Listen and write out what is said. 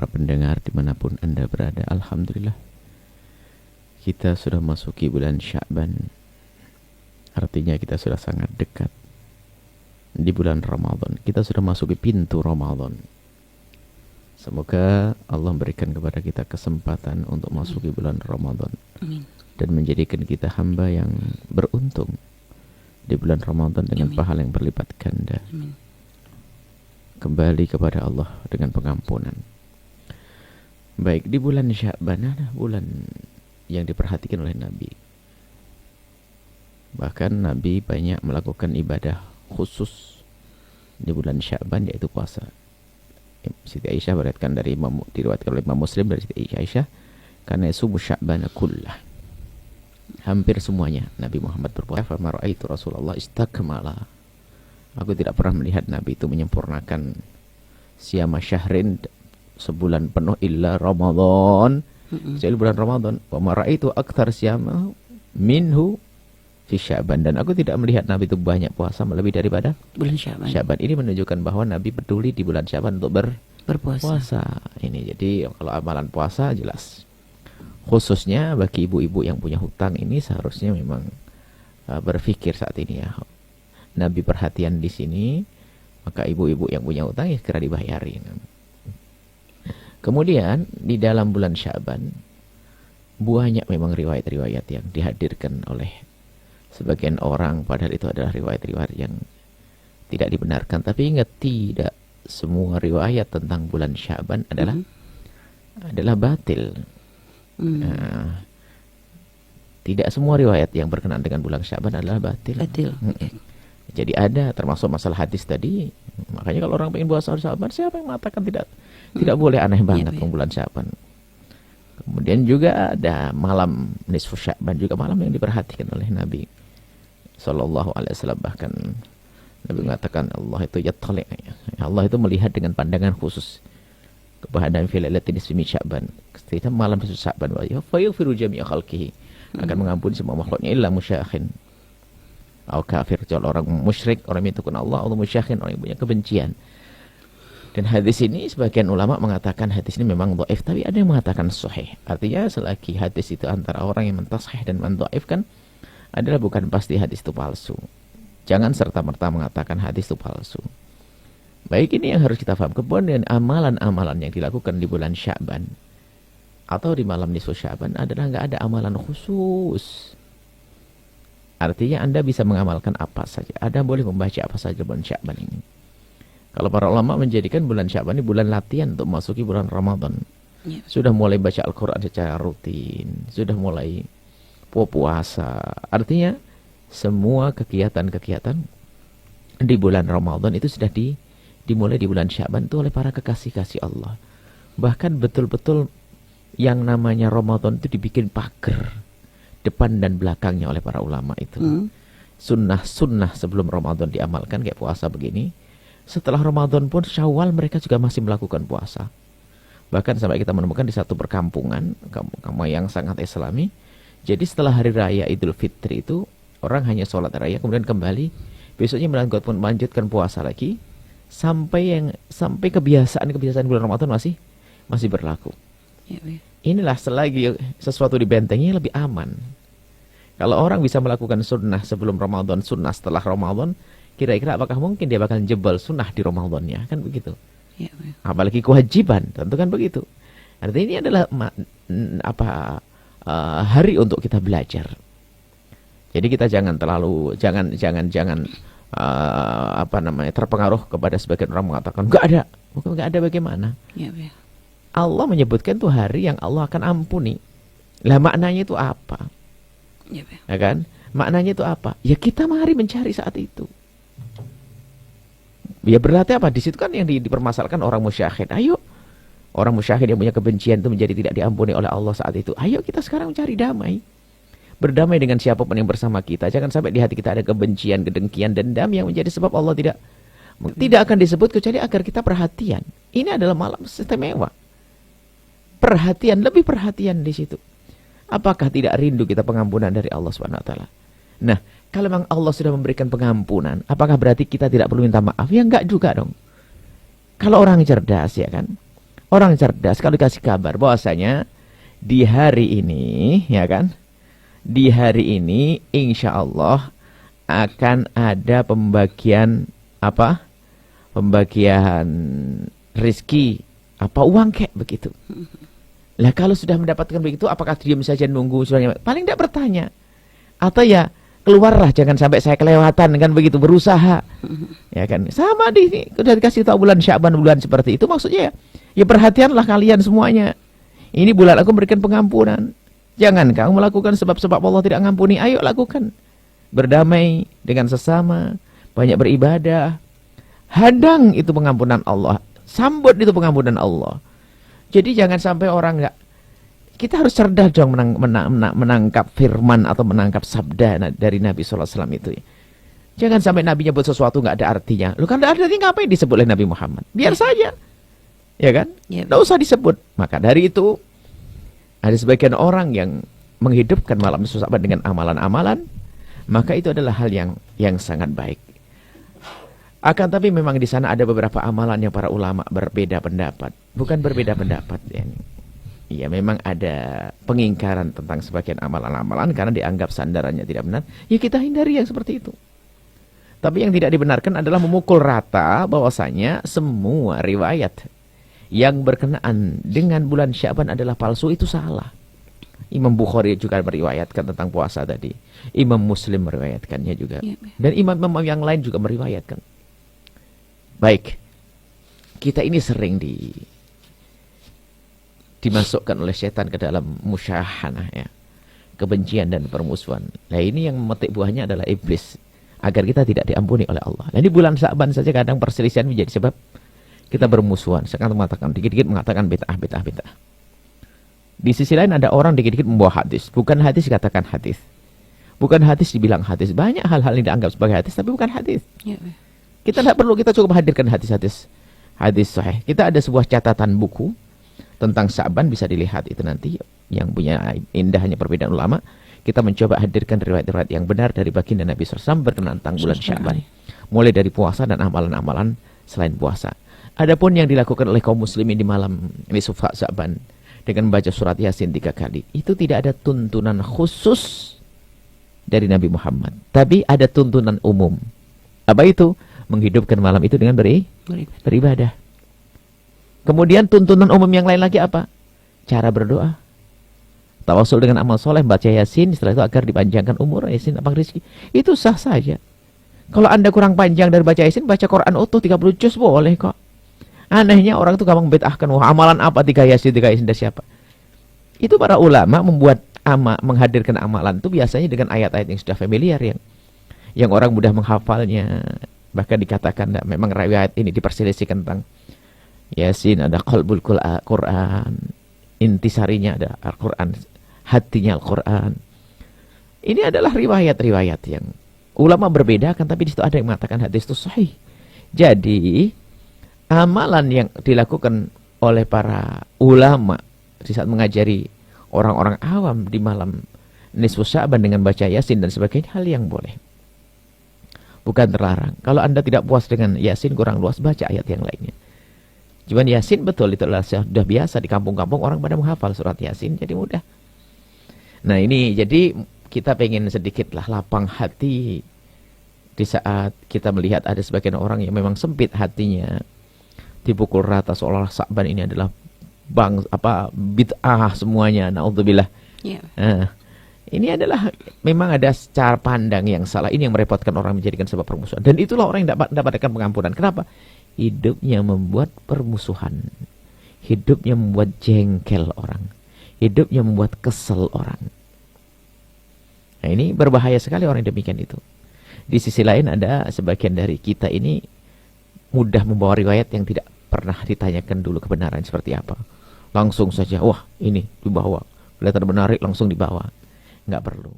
para pendengar dimanapun Anda berada. Alhamdulillah, kita sudah masuki bulan Sya'ban. Artinya kita sudah sangat dekat di bulan Ramadan. Kita sudah masuki pintu Ramadan. Semoga Allah berikan kepada kita kesempatan untuk masuki bulan Ramadan. Amin. Dan menjadikan kita hamba yang beruntung di bulan Ramadan dengan pahala yang berlipat ganda. Amin. Kembali kepada Allah dengan pengampunan. Baik, di bulan Sya'ban adalah bulan yang diperhatikan oleh Nabi. Bahkan Nabi banyak melakukan ibadah khusus di bulan Sya'ban, yaitu puasa. Siti Aisyah meriwayatkan diriwayatkan oleh Imam Muslim dari Siti Aisyah, karena yasumu Sya'bana kullah. Hampir semuanya Nabi Muhammad berpuasa. Fa ma ra'aitu Rasulullah istakmala. Aku tidak pernah melihat Nabi itu menyempurnakan siyama syahrin, sebulan penuh, illa Ramadan. Jadi bulan Ramadan. Wa ma ra'aitu aktsar siyama minhu fi Sya'ban. Dan aku tidak melihat Nabi itu banyak puasa lebih daripada bulan Sya'ban. Sya'ban. Ini menunjukkan bahwa Nabi peduli di bulan Sya'ban untuk berpuasa. Ini jadi kalau amalan puasa jelas. Khususnya bagi ibu-ibu yang punya hutang, ini seharusnya memang berpikir saat ini ya. Nabi perhatian di sini, maka ibu-ibu yang punya hutang ya segera dibayarin. Kemudian di dalam bulan Sya'ban banyak memang riwayat-riwayat yang dihadirkan oleh sebagian orang, padahal itu adalah riwayat-riwayat yang tidak dibenarkan. Tapi ingat, tidak semua riwayat tentang bulan Sya'ban adalah batil. Tidak semua riwayat yang berkenaan dengan bulan Sya'ban adalah batil. Jadi ada, termasuk masalah hadis tadi. Makanya kalau orang pengen puasa Sya'ban, siapa yang mengatakan tidak boleh? Aneh banget bulan Sya'ban. Kemudian juga ada malam nisfu Sya'ban, juga malam yang diperhatikan oleh Nabi Sallallahu Alaihi Wasallam. Bahkan Nabi mengatakan Allah itu yattali', Allah itu melihat dengan pandangan khusus kepada fi lailatin nisfi Sya'ban. Ketika malam nisfu Sya'ban, wa yaghfiru jami'a khalqihi, akan mengampuni semua makhluknya illa musyakhin atau kafir, kecuali orang musyrik, orang yang tukun Allah, atau musyakhin, orang yang punya kebencian. Dan hadis ini sebagian ulama mengatakan hadis ini memang dhaif, tapi ada yang mengatakan sahih. Artinya selagi hadis itu antara orang yang mentasahih dan mendhaifkan, adalah bukan pasti hadis itu palsu. Jangan serta-merta mengatakan hadis itu palsu. Baik, ini yang harus kita paham. Kemudian amalan-amalan yang dilakukan di bulan Sya'ban atau di malam nisfu Sya'ban adalah nggak ada amalan khusus. Artinya Anda bisa mengamalkan apa saja. Anda boleh membaca apa saja bulan Sya'ban ini. Kalau para ulama menjadikan bulan Sya'ban ini bulan latihan untuk memasuki bulan Ramadan. Sudah mulai baca Al-Quran secara rutin. Sudah mulai puasa. Artinya semua kegiatan-kegiatan di bulan Ramadan itu sudah dimulai di bulan Sya'ban itu oleh para kekasih-kasih Allah. Bahkan betul-betul yang namanya Ramadan itu dibikin pagar depan dan belakangnya oleh para ulama itu. Sunnah-sunnah sebelum Ramadan diamalkan, kayak puasa begini. Setelah Ramadan pun Syawal mereka juga masih melakukan puasa. Bahkan sampai kita menemukan di satu perkampungan, kamu yang sangat Islami. Jadi setelah hari raya Idul Fitri itu orang hanya sholat raya kemudian kembali besoknya melanjutkan puasa lagi sampai kebiasaan bulan Ramadan masih berlaku. Inilah selagi sesuatu dibentengi lebih aman. Kalau orang bisa melakukan sunnah sebelum Ramadan, sunnah setelah Ramadan, kira-kira apakah mungkin dia bakal jebol sunnah di Ramadannya? Kan begitu. Apalagi kewajiban, tentu kan begitu. Artinya ini adalah hari untuk kita belajar. Jadi kita jangan terpengaruh kepada sebagian orang mengatakan enggak ada bagaimana? Allah menyebutkan itu hari yang Allah akan ampuni. Lah maknanya itu apa? Ya kan? Maknanya itu apa? Ya kita mari mencari saat itu. Ya berarti apa? Di situ kan yang dipermasalahkan orang musyahid. Ayo, orang musyahid yang punya kebencian itu menjadi tidak diampuni oleh Allah saat itu. Ayo kita sekarang cari damai. Berdamai dengan siapapun yang bersama kita. Jangan sampai di hati kita ada kebencian, kedengkian, dendam yang menjadi sebab Allah tidak akan disebut kecuali agar kita perhatian. Ini adalah malam istimewa. Lebih perhatian di situ. Apakah tidak rindu kita pengampunan dari Allah Subhanahu wa taala? Nah, kalau memang Allah sudah memberikan pengampunan, apakah berarti kita tidak perlu minta maaf? Ya enggak juga dong. Kalau orang cerdas ya kan, Orang cerdas kalau dikasih kabar bahwasanya di hari ini, ya kan? Di hari ini insya Allah akan ada pembagian apa? Pembagian rizki, apa uang kayak begitu. Lah kalau sudah mendapatkan begitu, apakah diam saja nunggu? Paling tidak bertanya. Atau ya keluarlah, jangan sampai saya kelewatan kan begitu, berusaha. Ya kan? Sama di udah dikasih tahu bulan Sya'ban, bulan seperti itu maksudnya ya. Ya perhatianlah kalian semuanya. Ini bulan aku memberikan pengampunan. Jangan kamu melakukan sebab-sebab Allah tidak ngampuni. Ayo lakukan. Berdamai dengan sesama, banyak beribadah. Hadang itu pengampunan Allah. Sambut itu pengampunan Allah. Jadi jangan sampai orang enggak. Kita harus cerdas dong menangkap firman atau menangkap sabda dari Nabi SAW itu. Jangan sampai Nabi nyebut sesuatu enggak ada artinya. Lu kan enggak ada artinya, ngapain disebut oleh Nabi Muhammad? Biar saja. Ya kan? Enggak usah disebut. Maka dari itu ada sebagian orang yang menghidupkan malam Nisfu Sya'ban dengan amalan-amalan, maka itu adalah hal yang sangat baik. Akan tapi memang di sana ada beberapa amalan yang para ulama berbeda pendapat. Bukan berbeda pendapat ya. Ya memang ada pengingkaran tentang sebagian amalan-amalan karena dianggap sandarannya tidak benar. Ya kita hindari yang seperti itu. Tapi yang tidak dibenarkan adalah memukul rata bahwasanya semua riwayat yang berkenaan dengan bulan Sya'ban adalah palsu, itu salah. Imam Bukhari juga meriwayatkan tentang puasa tadi. Imam Muslim meriwayatkannya juga. Dan imam-imam yang lain juga meriwayatkan. Baik, kita ini sering dimasukkan oleh setan ke dalam musyahanah ya, kebencian dan permusuhan. Nah ini yang memetik buahnya adalah iblis, agar kita tidak diampuni oleh Allah. Nah ini bulan Sya'ban saja kadang perselisihan menjadi sebab kita bermusuhan. Sekarang mengatakan, dikit-dikit mengatakan bid'ah. Di sisi lain ada orang dikit-dikit membawa hadis. Bukan hadis katakan hadis. Bukan hadis dibilang hadis. Banyak hal-hal yang dianggap sebagai hadis tapi bukan hadis. Kita tidak perlu, kita cukup hadirkan hadis-hadis sahih. Kita ada sebuah catatan buku tentang Sya'ban, bisa dilihat itu nanti, yang punya indahnya perbedaan ulama. Kita mencoba hadirkan riwayat-riwayat yang benar dari baginda Nabi SAW berkenaan tentang bulan Sya'ban. Mulai dari puasa dan amalan-amalan selain puasa. Adapun yang dilakukan oleh kaum muslimin di malam Nisfu Sya'ban dengan membaca surat Yasin 3 kali, itu tidak ada tuntunan khusus dari Nabi Muhammad, tapi ada tuntunan umum. Apa itu? Menghidupkan malam itu dengan beribadah. Kemudian tuntunan umum yang lain lagi apa? Cara berdoa. Tawasul dengan amal soleh, baca Yasin, setelah itu agar dipanjangkan umur, Yasin lapang rezeki. Itu sah saja. Kalau Anda kurang panjang dari baca Yasin, baca Quran utuh 30 juz boleh kok. Anehnya orang itu gampang bid'ahkan, wah amalan apa 3 Yasin dari siapa? Itu para ulama membuat menghadirkan amalan itu biasanya dengan ayat-ayat yang sudah familiar, yang orang mudah menghafalnya. Bahkan dikatakan memang riwayat ini diperselisihkan tentang Yasin ada qalbul Quran, intisarinya ada Al-Quran, hatinya Al-Quran. Ini adalah riwayat-riwayat yang ulama berbeda kan, tapi di situ ada yang mengatakan hadis itu sahih. Jadi amalan yang dilakukan oleh para ulama di saat mengajari orang-orang awam di malam Nisfu Sya'ban dengan baca Yasin dan sebagainya, hal yang boleh. Bukan terlarang. Kalau Anda tidak puas dengan Yasin kurang luas, baca ayat yang lainnya. Cuman Yasin betul itu adalah sudah biasa di kampung-kampung orang pada menghafal surat Yasin, jadi mudah. Nah ini jadi kita pengen sedikitlah lapang hati di saat kita melihat ada sebagian orang yang memang sempit hatinya, dipukul rata seolah-olah Sya'ban ini adalah bid'ah semuanya. Naudzubillah. Ini adalah memang ada cara pandang yang salah. Ini yang merepotkan orang, menjadikan sebab permusuhan. Dan itulah orang yang mendapatkan pengampunan. Kenapa? Hidupnya membuat permusuhan. Hidupnya membuat jengkel orang. Hidupnya membuat kesel orang. Nah ini berbahaya sekali orang yang demikian itu. Di sisi lain ada sebagian dari kita ini mudah membawa riwayat yang tidak pernah ditanyakan dulu kebenaran seperti apa. Langsung saja, wah ini dibawa. Kelihatan menarik, langsung dibawa. Nggak perlu.